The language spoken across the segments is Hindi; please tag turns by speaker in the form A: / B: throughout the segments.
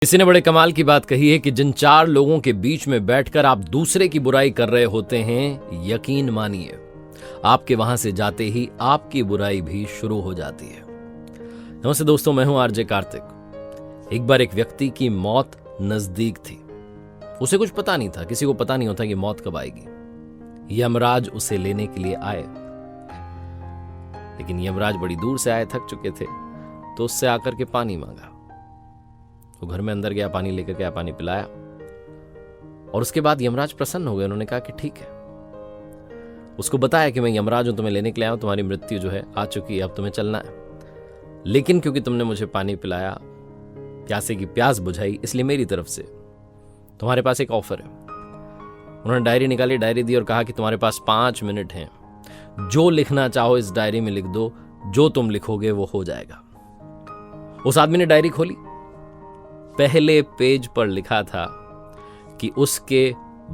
A: किसी ने बड़े कमाल की बात कही है कि जिन चार लोगों के बीच में बैठकर आप दूसरे की बुराई कर रहे होते हैं, यकीन मानिए आपके वहां से जाते ही आपकी बुराई भी शुरू हो जाती है। नमस्ते दोस्तों, मैं हूं आरजे कार्तिक। एक बार एक व्यक्ति की मौत नजदीक थी। उसे कुछ पता नहीं था, किसी को पता नहीं होता कि मौत कब आएगी। यमराज उसे लेने के लिए आए, लेकिन यमराज बड़ी दूर से आए, थक चुके थे, तो उससे आकर के पानी मांगा। वो घर में अंदर गया, पानी लेकर गया, पानी पिलाया, और उसके बाद यमराज प्रसन्न हो गए। उन्होंने कहा कि ठीक है। उसको बताया कि मैं यमराज हूं, तुम्हें लेने के लिए आया हूं, तुम्हारी मृत्यु जो है आ चुकी है, अब तुम्हें चलना है, लेकिन क्योंकि तुमने मुझे पानी पिलाया, प्यासे की प्यास बुझाई, इसलिए मेरी तरफ से तुम्हारे पास एक ऑफर है। उन्होंने डायरी निकाली, डायरी दी और कहा कि तुम्हारे पास 5 मिनट हैं, जो लिखना चाहो इस डायरी में लिख दो, जो तुम लिखोगे वो हो जाएगा। उस आदमी ने डायरी खोली। पहले पेज पर लिखा था कि उसके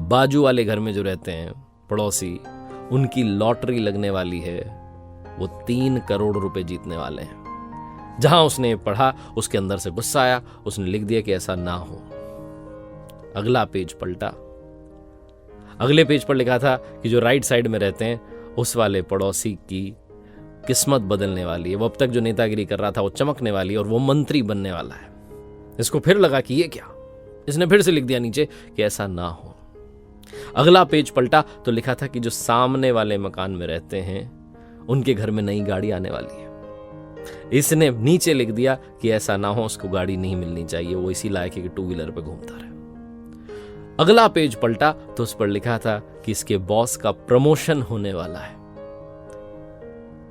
A: बाजू वाले घर में जो रहते हैं पड़ोसी, उनकी लॉटरी लगने वाली है, वो 3 करोड़ रुपए जीतने वाले हैं। जहां उसने पढ़ा, उसके अंदर से गुस्सा आया, उसने लिख दिया कि ऐसा ना हो। अगला पेज पलटा। अगले पेज पर लिखा था कि जो राइट साइड में रहते हैं उस वाले पड़ोसी की किस्मत बदलने वाली है, वो अब तक जो नेतागिरी कर रहा था वो चमकने वाली है और वो मंत्री बनने वाला है। इसको फिर लगा कि ये क्या, इसने फिर से लिख दिया नीचे कि ऐसा ना हो। अगला पेज पलटा तो लिखा था कि जो सामने वाले मकान में रहते हैं उनके घर में नई गाड़ी आने वाली है। इसने नीचे लिख दिया कि ऐसा ना हो, उसको गाड़ी नहीं मिलनी चाहिए, वो इसी लायक है कि 2 व्हीलर पे घूमता रहे। अगला पेज पलटा तो उस पर लिखा था कि इसके बॉस का प्रमोशन होने वाला है,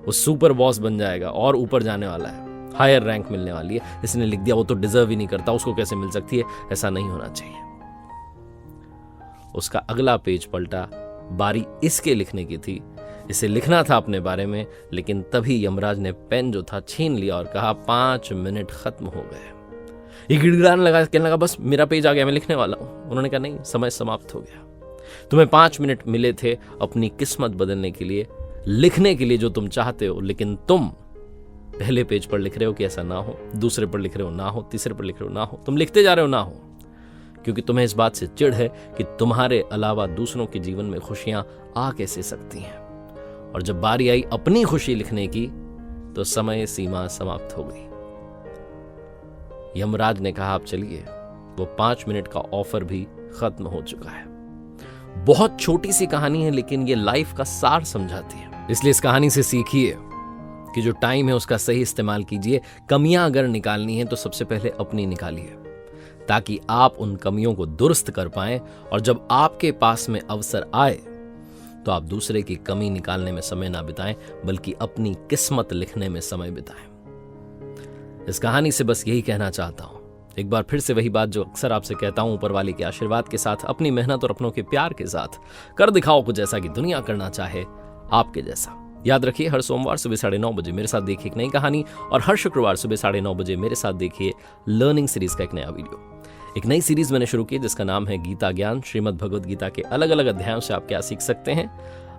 A: वो सुपर बॉस बन जाएगा और ऊपर जाने वाला है, हायर रैंक मिलने वाली है। इसने लिख दिया वो तो डिजर्व ही नहीं करता, उसको कैसे मिल सकती है, ऐसा नहीं होना चाहिए। उसका अगला पेज पलटा, बारी इसके लिखने की थी, इसे लिखना था अपने बारे में, लेकिन तभी यमराज ने पेन जो था छीन लिया और कहा 5 मिनट खत्म हो गए। ये गिड़गिड़ाने लगा, कहने लगा बस मेरा पेज आ गया, मैं लिखने वाला हूं। उन्होंने कहा नहीं, समय समाप्त हो गया। तुम्हें 5 मिनट मिले थे अपनी किस्मत बदलने के लिए, लिखने के लिए जो तुम चाहते हो, लेकिन तुम पहले पेज पर लिख रहे हो कि ऐसा ना हो, दूसरे पर लिख रहे हो ना हो, तीसरे पर लिख रहे हो ना हो, तुम लिखते जा रहे हो ना हो, क्योंकि तुम्हें इस बात से चिढ़ है कि तुम्हारे अलावा दूसरों के जीवन में खुशियां आ कैसे सकती हैं। और जब बारी आई अपनी खुशी लिखने की तो समय सीमा समाप्त हो गई। यमराज ने कहा आप चलिए, वो 5 मिनट का ऑफर भी खत्म हो चुका है। बहुत छोटी सी कहानी है, लेकिन ये लाइफ का सार समझाती है। इसलिए इस कहानी से सीखिए कि जो टाइम है उसका सही इस्तेमाल कीजिए। कमियां अगर निकालनी है तो सबसे पहले अपनी निकालिए, ताकि आप उन कमियों को दुरुस्त कर पाएं, और जब आपके पास में अवसर आए तो आप दूसरे की कमी निकालने में समय ना बिताएं, बल्कि अपनी किस्मत लिखने में समय बिताएं। इस कहानी से बस यही कहना चाहता हूं, एक बार फिर से वही बात जो अक्सर आपसे कहता हूं, ऊपर वाले के आशीर्वाद के साथ, अपनी मेहनत और अपनों के प्यार के साथ कर दिखाओ कुछ ऐसा कि दुनिया करना चाहे आपके जैसा। याद रखिए, हर सोमवार सुबह 9:30 बजे मेरे साथ देखिए एक नई कहानी, और हर शुक्रवार सुबह 9:30 बजे मेरे साथ देखिए लर्निंग सीरीज का एक नया वीडियो। एक नई सीरीज मैंने शुरू की जिसका नाम है गीता ज्ञान। श्रीमद् भगवद गीता के अलग अलग अध्यायों से आप क्या सीख सकते हैं,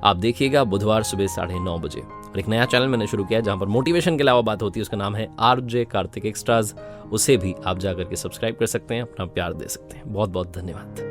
A: आप देखिएगा बुधवार सुबह 9:30 बजे। और एक नया चैनल मैंने शुरू किया जहां पर मोटिवेशन के अलावा बात होती है, उसका नाम है आरजे कार्तिक एक्स्ट्राज। उसे भी आप जाकर के सब्सक्राइब कर सकते हैं, अपना प्यार दे सकते हैं। बहुत बहुत धन्यवाद।